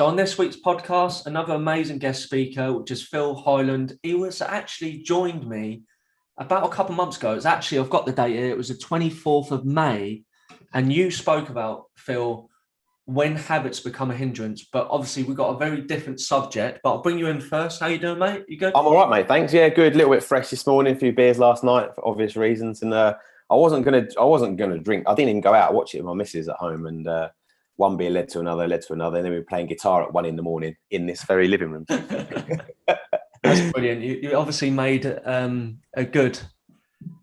So on this week's podcast, another amazing guest speaker, which is Phil Hyland. He was actually joined me about a couple of months ago. It's actually, I've got the date here. It was the 24th of May. And you spoke about, Phil, when habits become a hindrance. But obviously, we've got a very different subject. But I'll bring you in first. How you doing, mate? You good? I'm all right, mate. Thanks. Yeah, good. A little bit fresh this morning. A few beers last night for obvious reasons, and I wasn't gonna drink. I didn't even go out. I watched it with my missus at home, and one beer led to another, and then we were playing guitar at 1 a.m. in this very living room. That's brilliant. You obviously made a good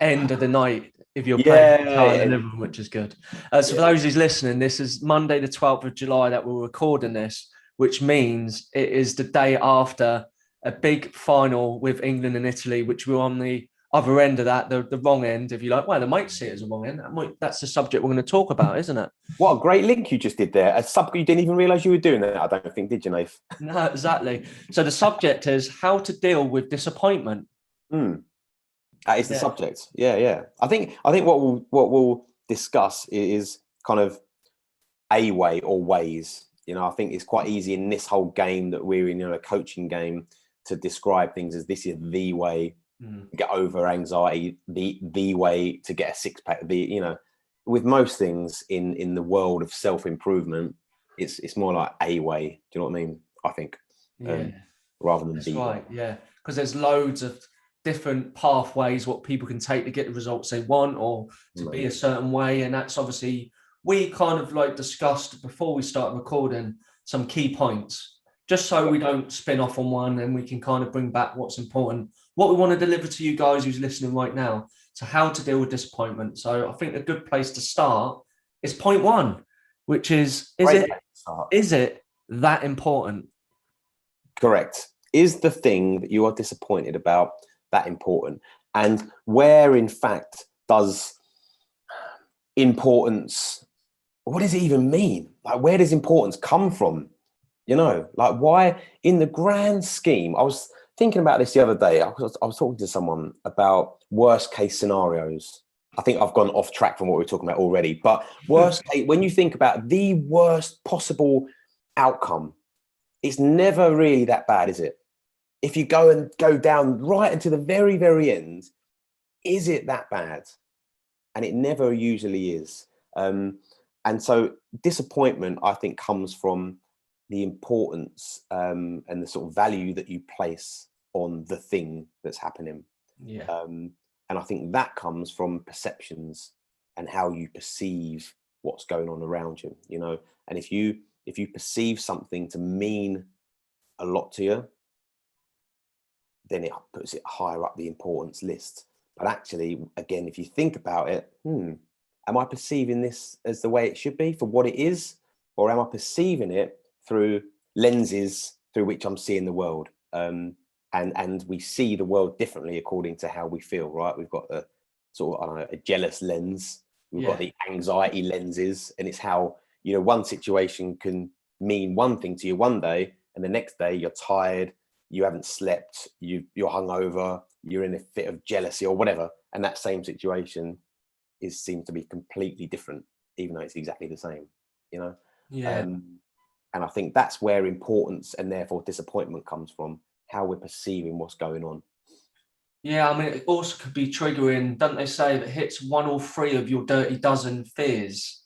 end of the night if you're playing guitar in the living room, which is good. So for those who's listening, this is Monday the 12th of July that we're recording this, which means it is the day after a big final with England and Italy, which we're on the other end of that, the wrong end, if you like. Well, they might see it as a wrong end. That's the subject we're going to talk about, isn't it? What a great link you just did there. You didn't even realise you were doing that, I don't think, did you, Nath? No, exactly. So the subject is how to deal with disappointment. That is the subject. Yeah. I think what we'll discuss is kind of a way or ways. I think it's quite easy in this whole game that we're in, a coaching game, to describe things as this is the way to get over anxiety, the way to get a six pack. With most things in the world of self-improvement, it's more like a way. Do you know what I mean? I think, rather than the right. way. Yeah, because there's loads of different pathways what people can take to get the results they want or to be a certain way, and that's obviously we kind of like discussed before we start recording some key points, just so we don't spin off on one, and we can kind of bring back what's important, what we want to deliver to you guys who's listening right now. So how to deal with disappointment. So I think a good place to start is point one, which is it that important? Correct. Is the thing that you are disappointed about that important? And where, in fact, does importance, what does it even mean? Like, where does importance come from? Like, why, in the grand scheme, I was thinking about this the other day. I was talking to someone about worst case scenarios. I think I've gone off track from what we were talking about already, but worst case, when you think about the worst possible outcome, it's never really that bad, is it? If you go down right into the very, very end, is it that bad? And it never usually is. And so disappointment, I think, comes from the importance and the sort of value that you place on the thing that's happening. And I think that comes from perceptions and how you perceive what's going on around you, and if you perceive something to mean a lot to you, then it puts it higher up the importance list. But actually, again, if you think about it, am I perceiving this as the way it should be for what it is? Or am I perceiving it through lenses through which I'm seeing the world? And we see the world differently according to how we feel, right? We've got a sort of, a jealous lens. We've got the anxiety lenses, and it's how, one situation can mean one thing to you one day, and the next day you're tired, you haven't slept, you're hungover, you're in a fit of jealousy or whatever, and that same situation seems to be completely different, even though it's exactly the same, and I think that's where importance and therefore disappointment comes from, how we're perceiving what's going on. Yeah, I mean, it also could be triggering, don't they say, that hits 1 or 3 of your dirty dozen fears.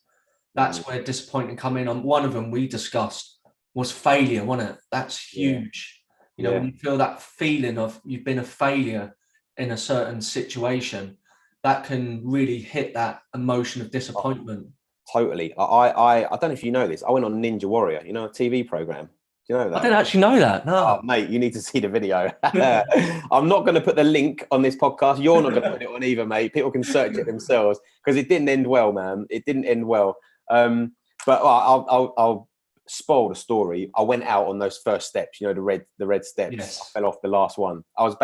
That's where disappointment come in. On one of them we discussed was failure, wasn't it? That's huge. When you feel that feeling of you've been a failure in a certain situation, that can really hit that emotion of disappointment. Totally. I don't know if you know this. I went on Ninja Warrior, a TV program. Do you know that? I didn't actually know that. No. Oh, mate, you need to see the video. I'm not going to put the link on this podcast. You're not going to put it on either, mate. People can search it themselves, because it didn't end well, man. It didn't end well. But I'll spoil the story. I went out on those first steps, the red steps. Yes. I fell off the last one. I was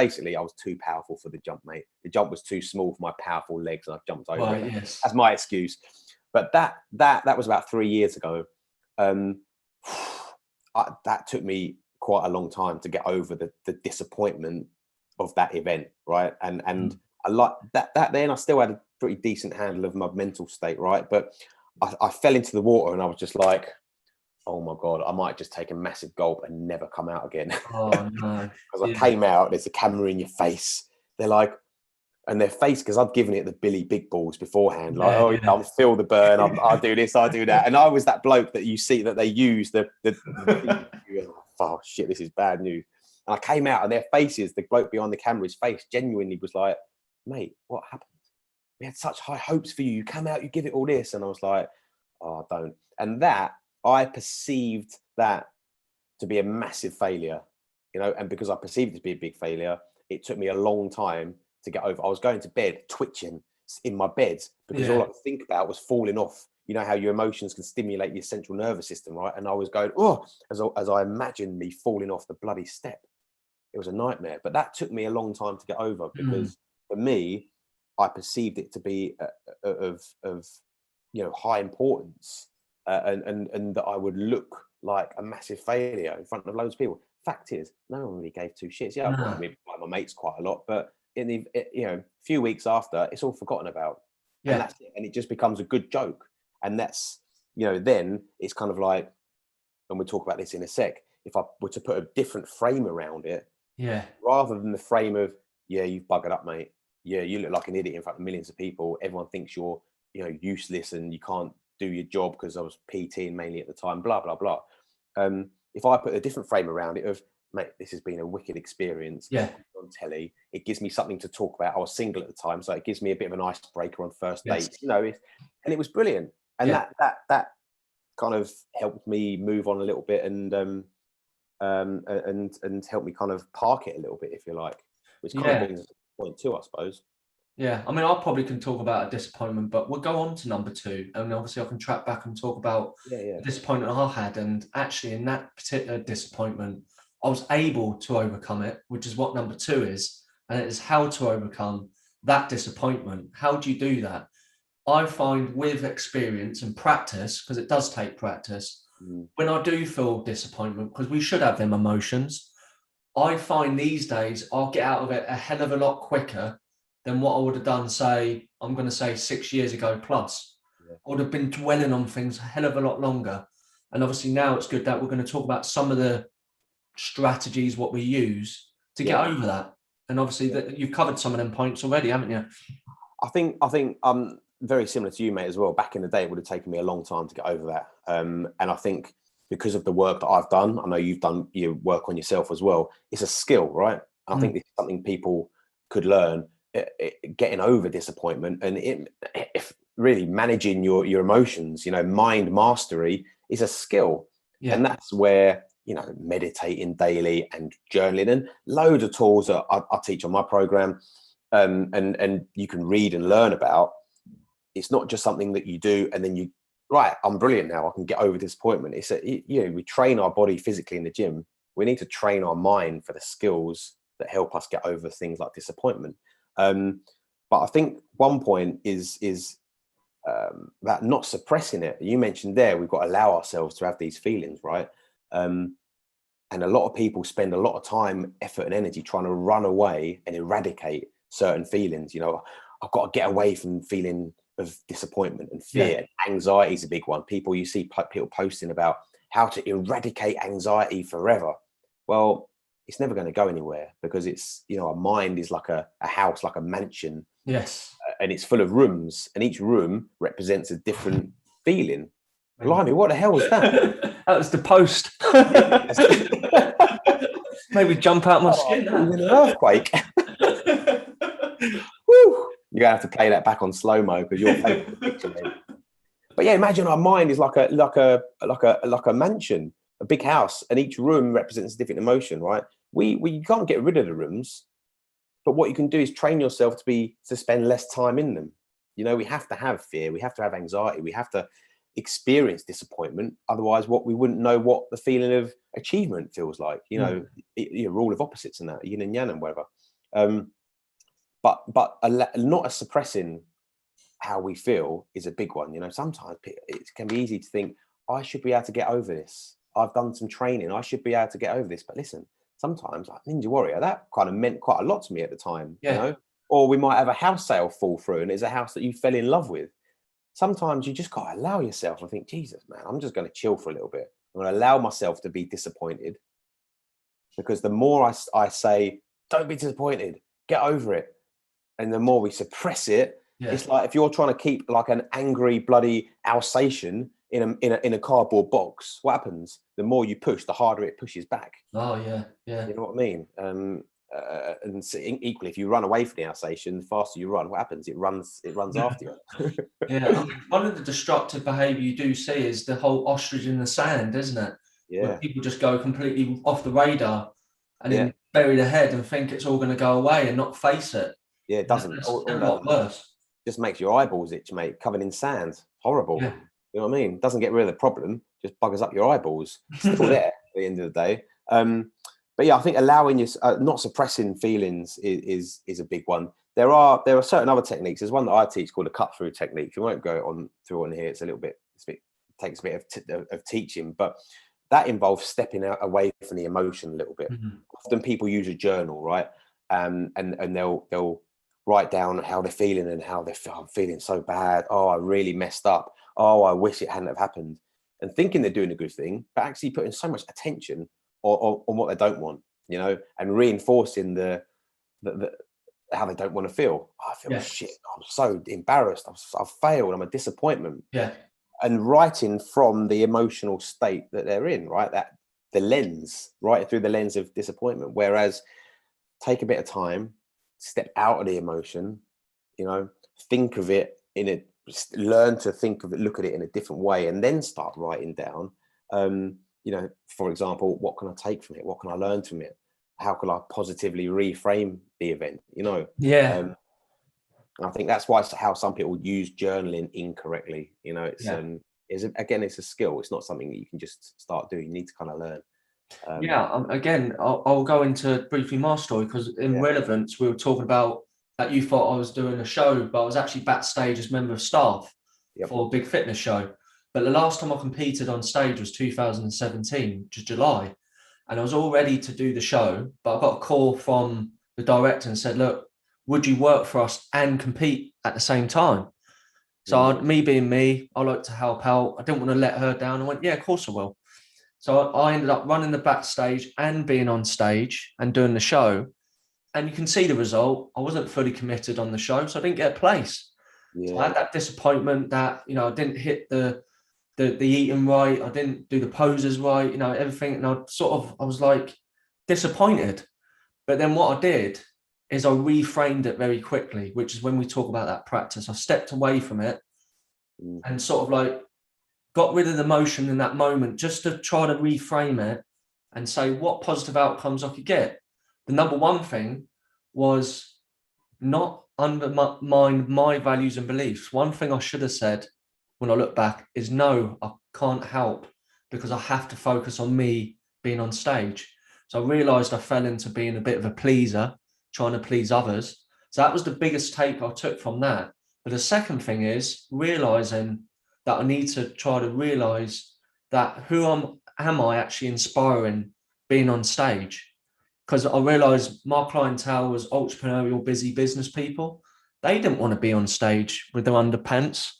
too powerful for the jump, mate. The jump was too small for my powerful legs, and I jumped over it. Yes. That's my excuse. But that was about 3 years ago. That took me quite a long time to get over the disappointment of that event, right? And I like that then I still had a pretty decent handle of my mental state, right? But I fell into the water and I was just like, oh my God, I might just take a massive gulp and never come out again. Oh no. Because I came out, there's a camera in your face. They're like, and their face, because I'd given it the Billy Big Balls beforehand, like, oh, yeah, I'll feel the burn, I'll do this, I do that. And I was that bloke that you see that they use oh shit, this is bad news. And I came out and their faces, the bloke behind the camera's face genuinely was like, mate, what happened? We had such high hopes for you. You come out, you give it all this. And I was like, oh, don't. And that, I perceived that to be a massive failure, you know, and because I perceived it to be a big failure, it took me a long time to get over. I was going to bed twitching in my bed because all I could think about was falling off. You know how your emotions can stimulate your central nervous system, right? And I was going, oh, as I imagined me falling off the bloody step. It was a nightmare. But that took me a long time to get over because for me, I perceived it to be of you know, high importance and that I would look like a massive failure in front of loads of people. Fact is, no one really gave two shits. Yeah, I've got to meet my mates quite a lot, but in the you know, few weeks after, it's all forgotten about. And that's it. And it just becomes a good joke. And that's, you know, then it's kind of like, and we'll talk about this in a sec, if I were to put a different frame around it, rather than the frame of, yeah, you've buggered up, mate. Yeah, you look like an idiot in front of millions of people. Everyone thinks you're, you know, useless and you can't do your job because I was PTing mainly at the time, blah, blah, blah. If I put a different frame around it of, mate, this has been a wicked experience. On telly, it gives me something to talk about. I was single at the time, so it gives me a bit of an icebreaker on first dates, you know, and it was brilliant. And that kind of helped me move on a little bit and helped me kind of park it a little bit, if you like, which kind of brings us to point two, I suppose. Yeah, I mean, I probably can talk about a disappointment, but we'll go on to number two, and obviously I can track back and talk about the disappointment I had. And actually, in that particular disappointment, I was able to overcome it, which is what number two is, and it is how to overcome that disappointment. How do you do that? I find with experience and practice, because it does take practice, when I do feel disappointment, because we should have them emotions, I find these days I'll get out of it a hell of a lot quicker than what I would have done, say, I'm going to say 6 years ago plus. I would have been dwelling on things a hell of a lot longer. And obviously now it's good that we're going to talk about some of the strategies, what we use to get over that. And obviously that you've covered some of them points already, haven't you? I think very similar to you, mate, as well. Back in the day, it would have taken me a long time to get over that. And I think because of the work that I've done, I know you've done your work on yourself as well. It's a skill, right? I think this is something people could learn. Getting over disappointment and if really managing your emotions, you know, mind mastery is a skill. And that's where, you know, meditating daily and journaling and loads of tools that I teach on my program and you can read and learn about. It's not just something that you do and then you, right, I'm brilliant now, I can get over disappointment. It's you know, we train our body physically in the gym. We need to train our mind for the skills that help us get over things like disappointment. But I think one point is that not suppressing it. You mentioned there, we've got to allow ourselves to have these feelings, right? And a lot of people spend a lot of time, effort and energy trying to run away and eradicate certain feelings. You know, I've got to get away from feeling of disappointment and fear. Anxiety is a big one. You see people posting about how to eradicate anxiety forever. Well, it's never going to go anywhere because it's, you know, our mind is like a house, like a mansion. And it's full of rooms and each room represents a different feeling. Blimey, what the hell was that? That was the post. Maybe jump out my skin. An earthquake. Woo! You're gonna have to play that back on slow mo because you're taking the picture, mate. But yeah, imagine our mind is like a mansion, a big house, and each room represents a different emotion, right? We can't get rid of the rooms, but what you can do is train yourself to spend less time in them. You know, we have to have fear, we have to have anxiety, we have to experience disappointment. Otherwise, we wouldn't know what the feeling of achievement feels like. You know, rule of opposites and that, yin and yang and whatever. But not suppressing how we feel is a big one. You know, sometimes it can be easy to think, I should be able to get over this. I've done some training, I should be able to get over this. But listen, sometimes like Ninja Warrior, that kind of meant quite a lot to me at the time, you know? Or we might have a house sale fall through and it's a house that you fell in love with. Sometimes you just got to allow yourself and think, Jesus, man, I'm just going to chill for a little bit. I'm going to allow myself to be disappointed, because the more I say, don't be disappointed, get over it, and the more we suppress it, it's like if you're trying to keep like an angry, bloody Alsatian in a cardboard box, what happens? The more you push, the harder it pushes back. Oh yeah. You know what I mean? And so equally, if you run away from the Alsatian, the faster you run, what happens? It runs after you. Yeah, I mean, one of the destructive behaviour you do see is the whole ostrich in the sand, isn't it? Yeah. Where people just go completely off the radar and then bury their head and think it's all going to go away and not face it. Yeah, it doesn't. It's all a that lot worse. just makes your eyeballs itch, mate, covered in sand. Horrible. Yeah. You know what I mean? Doesn't get rid of the problem, just buggers up your eyeballs. Still there at the end of the day. But yeah, I think allowing your not suppressing feelings is a big one. There are certain other techniques. There's one that I teach called a cut through technique. We won't go through on here. It's takes a bit of teaching, but that involves stepping away from the emotion a little bit. Often people use a journal, right? And they'll write down how they're feeling and how I'm feeling so bad. Oh, I really messed up. Oh, I wish it hadn't have happened. And thinking they're doing a good thing, but actually putting so much attention on what they don't want, you know, and reinforcing the how they don't want to feel. Oh, I feel shit. I'm so embarrassed. I've failed. I'm a disappointment. Yeah. And writing from the emotional state that they're in, right? That the lens, right through the lens of disappointment. Whereas take a bit of time, step out of the emotion, you know, think of it learn to think of it, look at it in a different way, and then start writing down, you know, for example, what can I take from it? What can I learn from it? How can I positively reframe the event? You know? Yeah. I think that's why how some people use journaling incorrectly. You know, it's a skill. It's not something that you can just start doing. You need to kind of learn. Again, I'll go into briefly my story, because in Relevance, we were talking about that you thought I was doing a show, but I was actually backstage as member of staff for a big fitness show. But the last time I competed on stage was 2017, just July. And I was all ready to do the show, but I got a call from the director and said, look, would you work for us and compete at the same time? So me being me, I like to help out. I didn't want to let her down. I went, yeah, of course I will. So I ended up running the backstage and being on stage and doing the show. And you can see the result. I wasn't fully committed on the show, so I didn't get a place. Yeah. So I had that disappointment that, you know, I didn't hit the eating right. I didn't do the poses right, you know, everything. And I was like disappointed. But then what I did is I reframed it very quickly, which is when we talk about that practice. I stepped away from it and sort of like got rid of the emotion in that moment, just to try to reframe it and say what positive outcomes I could get. The number one thing was not undermine my values and beliefs. One thing I should have said when I look back is no, I can't help, because I have to focus on me being on stage. So I realized I fell into being a bit of a pleaser, trying to please others. So that was the biggest take I took from that. But the second thing is realizing that I need to try to realize that who am I actually inspiring being on stage? Because I realized my clientele was entrepreneurial, busy business people. They didn't want to be on stage with their underpants.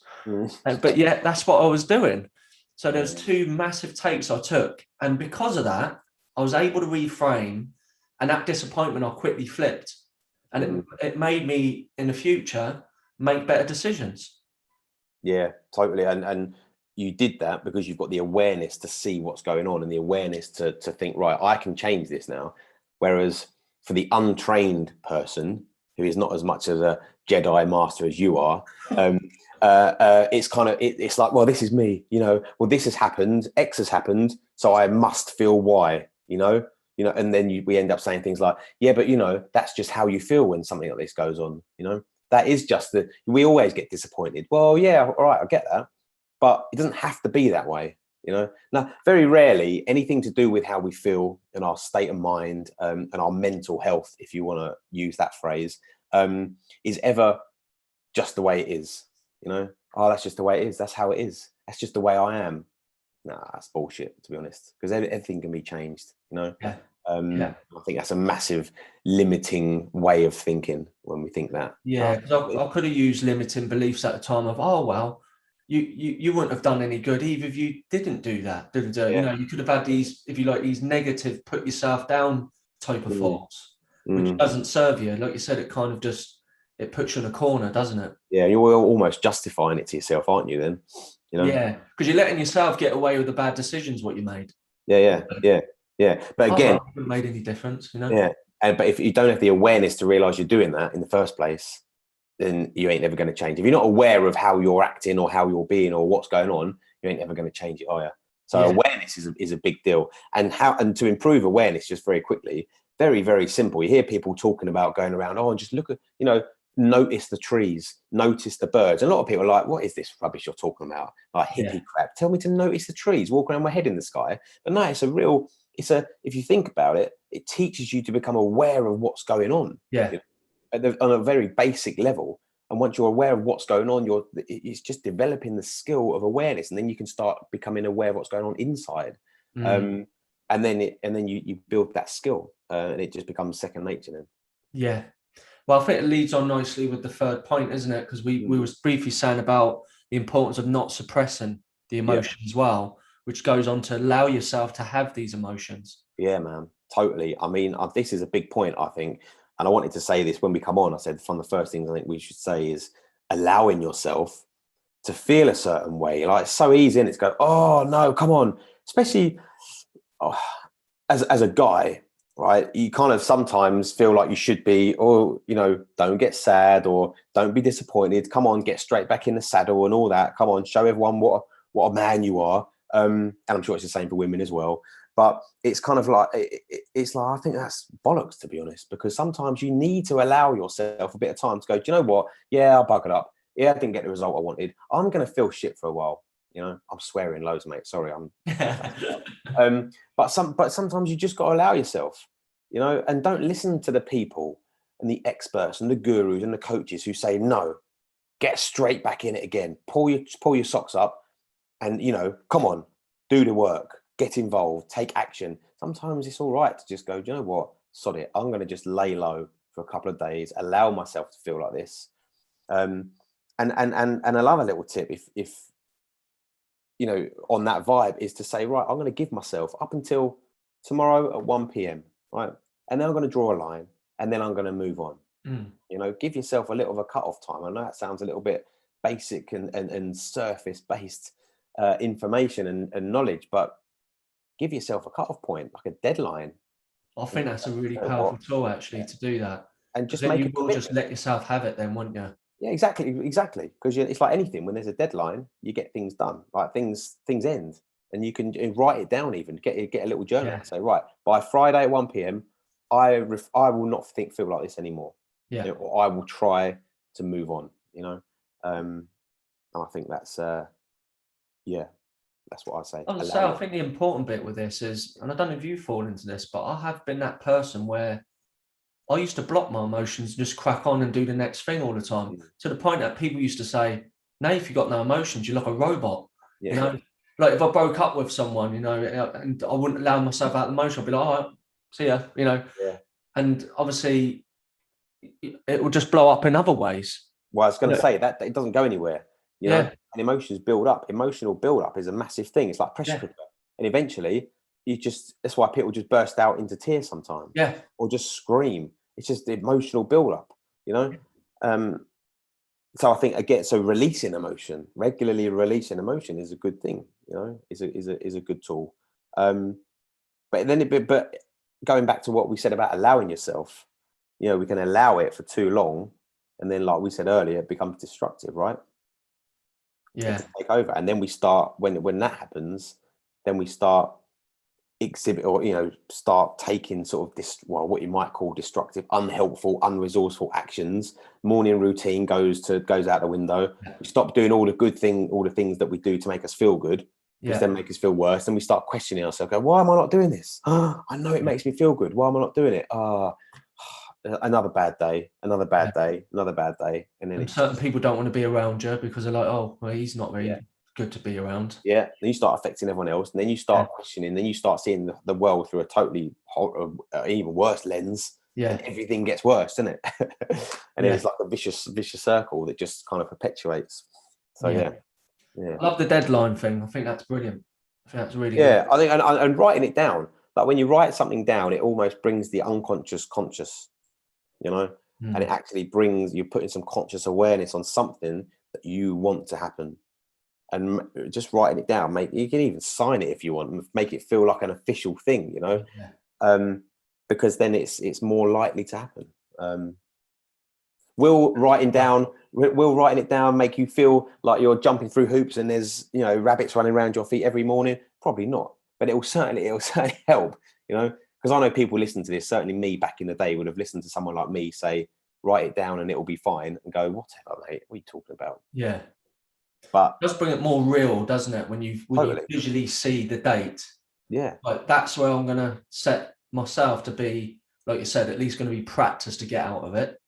But yeah, that's what I was doing. So there's two massive takes I took. And because of that, I was able to reframe, and that disappointment I quickly flipped. And it made me, in the future, make better decisions. Yeah, totally. And you did that because you've got the awareness to see what's going on, and the awareness to think, right, I can change this now. Whereas for the untrained person, who is not as much as a Jedi master as you are, it's kind of, it's like, well, this is me, you know, well, this has happened, X has happened, so I must feel Y, you know, and then we end up saying things like, yeah, but you know, that's just how you feel when something like this goes on, you know, that is just we always get disappointed. Well, yeah, all right, I get that, but it doesn't have to be that way. You know, now very rarely anything to do with how we feel and our state of mind and our mental health, if you want to use that phrase, is ever just the way it is. You know, oh, that's just the way it is. That's how it is. That's just the way I am. Nah, that's bullshit, to be honest, because everything can be changed. You know, I think that's a massive limiting way of thinking when we think that. Yeah, because I could have used limiting beliefs at the time of, oh well, you wouldn't have done any good even if you didn't do that. Yeah. You know, you could have had these, if you like, these negative put yourself down type of thoughts, which doesn't serve you. Like you said, it kind of just, it puts you in a corner, doesn't it? Yeah, you're almost justifying it to yourself, aren't you? Then, you know. Yeah, because you're letting yourself get away with the bad decisions what you made. Yeah. But again, it wouldn't made any difference, you know. Yeah, but if you don't have the awareness to realize you're doing that in the first place, then you ain't never going to change. If you're not aware of how you're acting or how you're being or what's going on, you ain't ever going to change it, are you? So awareness is a big deal. And to improve awareness, just very quickly, very, very simple. You hear people talking about going around, and just look at, notice the trees, notice the birds. And a lot of people are like, what is this rubbish you're talking about? Like hippie crap. Tell me to notice the trees, walking around my head in the sky. But no, if you think about it, it teaches you to become aware of what's going on. Yeah. On a very basic level. And once you're aware of what's going on, it's just developing the skill of awareness, and then you can start becoming aware of what's going on inside. And then you build that skill, and it just becomes second nature then. Yeah. Well, I think it leads on nicely with the third point, isn't it? Because we was briefly saying about the importance of not suppressing the emotion as well, which goes on to allow yourself to have these emotions. Yeah, man, totally. I mean, this is a big point, I think. And I wanted to say this when we come on. I said one of the first things I think we should say is allowing yourself to feel a certain way. Like, it's so easy, and it's go, oh no, come on. Especially as a guy, right? You kind of sometimes feel like you should be, don't get sad or don't be disappointed. Come on, get straight back in the saddle and all that. Come on, show everyone what a man you are. And I'm sure it's the same for women as well. But it's kind of like, it's like, I think that's bollocks, to be honest, because sometimes you need to allow yourself a bit of time to go, do you know what? Yeah, I'll bug it up. Yeah, I didn't get the result I wanted. I'm going to feel shit for a while. I'm swearing loads, mate. Sorry. But sometimes you just got to allow yourself, and don't listen to the people and the experts and the gurus and the coaches who say, no, get straight back in it again. Pull your socks up and, come on, do the work. Get involved, take action. Sometimes it's all right to just go, do you know what? Sod it. I'm going to just lay low for a couple of days, allow myself to feel like this. And another little tip, if on that vibe, is to say, right, I'm going to give myself up until tomorrow at 1 p.m. right? And then I'm going to draw a line, and then I'm going to move on. Give yourself a little of a cut-off time. I know that sounds a little bit basic and surface-based information and knowledge, but give yourself a cut-off point, like a deadline. I think that's a really powerful tool, actually, to do that. And just then you will just let yourself have it then, won't you? Yeah, exactly. Because it's like anything. When there's a deadline, you get things done. Like things end, and you can write it down. Even get a little journal and say, right, by Friday at 1 p.m, I will not feel like this anymore. Yeah. Or I will try to move on. And I think that's that's what I say. I think the important bit with this is, and I don't know if you fall into this, but I have been that person where I used to block my emotions, and just crack on and do the next thing all the time, to the point that people used to say, "Now, if you've got no emotions, you're like a robot." Like if I broke up with someone, and I wouldn't allow myself out of emotion, I'd be like, "All right, see ya," And obviously, it will just blow up in other ways. Well, I was going to say that it doesn't go anywhere. And emotions build up. Emotional build up is a massive thing. It's like pressure cooker, and eventually, that's why people just burst out into tears sometimes. Or just scream. It's just the emotional build up. So I think again, releasing emotion, regularly releasing emotion is a good thing. Is a good tool. But going back to what we said about allowing yourself, we can allow it for too long, and then, like we said earlier, it becomes destructive, right? To take over, and then we start when that happens, then we start exhibit or start taking sort of what you might call destructive, unhelpful, unresourceful actions. Morning routine goes out the window. We stop doing all the things that we do to make us feel good, which then make us feel worse. And we start questioning ourselves, go, why am I not doing this? I know it makes me feel good. Why am I not doing it? Another bad day, another bad day. And then certain people don't want to be around you because they're like, oh, well, he's not really good to be around. Then you start affecting everyone else, and then you start questioning, then you start seeing the world through a totally even worse lens. And everything gets worse, doesn't it? And then it's like a vicious circle that just kind of perpetuates. So Yeah. I love the deadline thing. I think that's brilliant. I think that's really Yeah, good. I think, and writing it down, like when you write something down, it almost brings the unconscious conscious, you know, and it actually brings, you're putting some conscious awareness on something that you want to happen. And just writing it down, you can even sign it if you want, make it feel like an official thing, you know, because then it's more likely to happen. Will writing it down make you feel like you're jumping through hoops and there's, you know, rabbits running around your feet every morning? Probably not, but it'll certainly help, you know, because I know people listen to this. Certainly me back in the day would have listened to someone like me say, write it down and it'll be fine, and go, whatever, mate, what are you talking about? Yeah. But It does bring it more real, doesn't it? When you visually see the date. Yeah. Like that's where I'm gonna set myself to be, like you said, at least going to be practiced to get out of it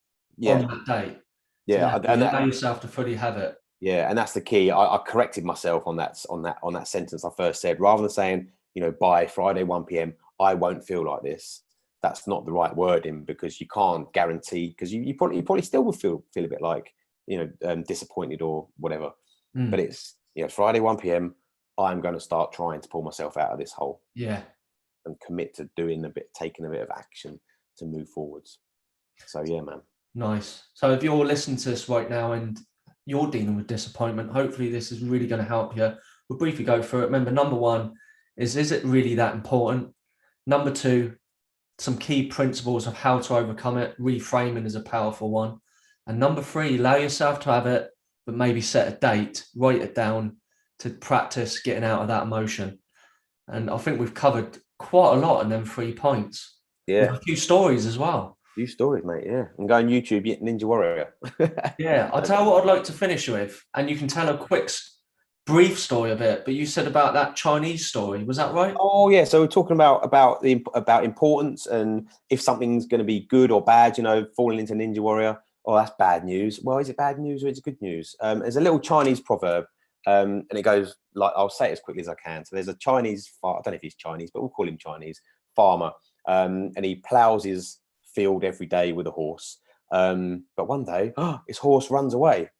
on that date. Yeah, and allow yourself to fully have it. Yeah, and that's the key. I corrected myself on that sentence I first said. Rather than saying, you know, by Friday 1 p.m. I won't feel like this. That's not the right wording, because you can't guarantee, because you probably still will feel a bit like, you know, disappointed or whatever. But it's, you know, Friday 1 p.m. I'm going to start trying to pull myself out of this hole. Yeah. And commit to taking a bit of action to move forwards. So yeah, man. Nice. So if you're listening to this right now and you're dealing with disappointment, hopefully this is really going to help you. We'll briefly go through it. Remember, number one is it really that important? Number two, some key principles of how to overcome it. Reframing is a powerful one. And number three, allow yourself to have it, but maybe set a date, write it down to practice getting out of that emotion. And I think we've covered quite a lot in them 3 points. Yeah. With a few stories as well. Few stories, mate. Yeah. And go on YouTube, Ninja Warrior. Yeah. I'll tell you what I'd like to finish with. And you can tell a quick, brief story of it. But you said about that Chinese story. Was that right? Oh, yeah. So we're talking about importance, and if something's going to be good or bad, you know, falling into Ninja Warrior. Oh, that's bad news. Well, is it bad news or is it good news? There's a little Chinese proverb, and it goes like, I'll say it as quickly as I can. So there's a Chinese, I don't know if he's Chinese, but we'll call him Chinese farmer. And he plows his field every day with a horse. But one day, his horse runs away.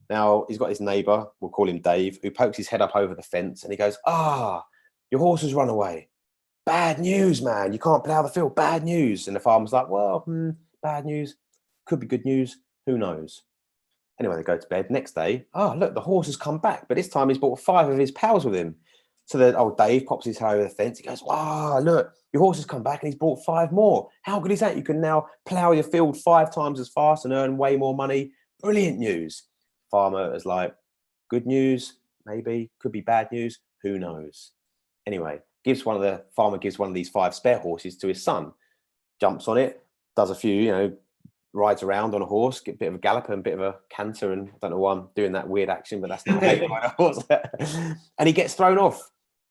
Now he's got his neighbor, we'll call him Dave, who pokes his head up over the fence and he goes, your horse has run away. Bad news, man. You can't plow the field. Bad news. And the farmer's like, well, bad news. Could be good news. Who knows? Anyway, they go to bed. Next day, look, the horse has come back. But this time he's brought 5 of his pals with him. So the old Dave pops his head over the fence. He goes, wow, look, your horse has come back and he's brought 5 more. How good is that? You can now plow your field 5 times as fast and earn way more money. Brilliant news. Farmer is like, good news, maybe, could be bad news. Who knows? Anyway, farmer gives one of these 5 spare horses to his son, jumps on it, does a few, you know, rides around on a horse, get a bit of a gallop and a bit of a canter, and I don't know why I'm doing that weird action, but that's not how you ride a horse. And he gets thrown off.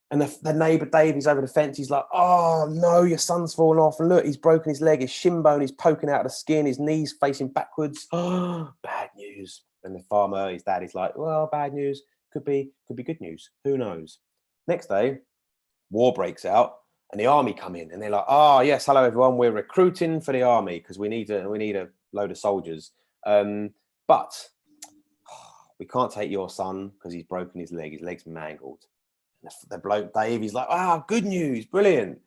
And the neighbour Dave is over the fence. He's like, oh no, your son's fallen off. And look, he's broken his leg, his shin bone is poking out of the skin, his knees facing backwards. Oh, bad news. And the farmer, his dad, is like, well, bad news, could be good news. Who knows? Next day, war breaks out. And the army come in and they're like, yes, hello, everyone. We're recruiting for the army because we need a load of soldiers. But we can't take your son because he's broken his leg. His leg's mangled. And the bloke, Dave, he's like, good news. Brilliant.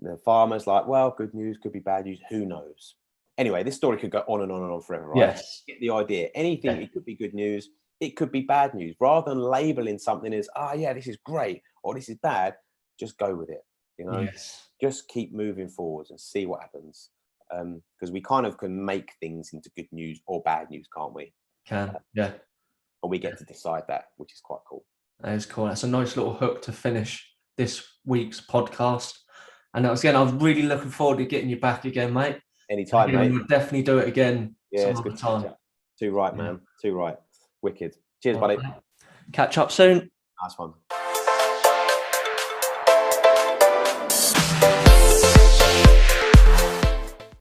And the farmer's like, well, good news, could be bad news. Who knows? Anyway, this story could go on and on and on forever, right? Yes. Get the idea. Anything, it could be good news. It could be bad news. Rather than labeling something as, yeah, this is great or this is bad, just go with it. You know, just keep moving forwards and see what happens. Because we kind of can make things into good news or bad news, can't we? Yeah. And we get to decide that, which is quite cool. That is cool. That's a nice little hook to finish this week's podcast. And again, I was really looking forward to getting you back again, mate. Anytime, mate. We'll definitely do it again. Yeah, it's good time. Too right, man. Too right. Wicked. Cheers, buddy. Catch up soon. Nice one.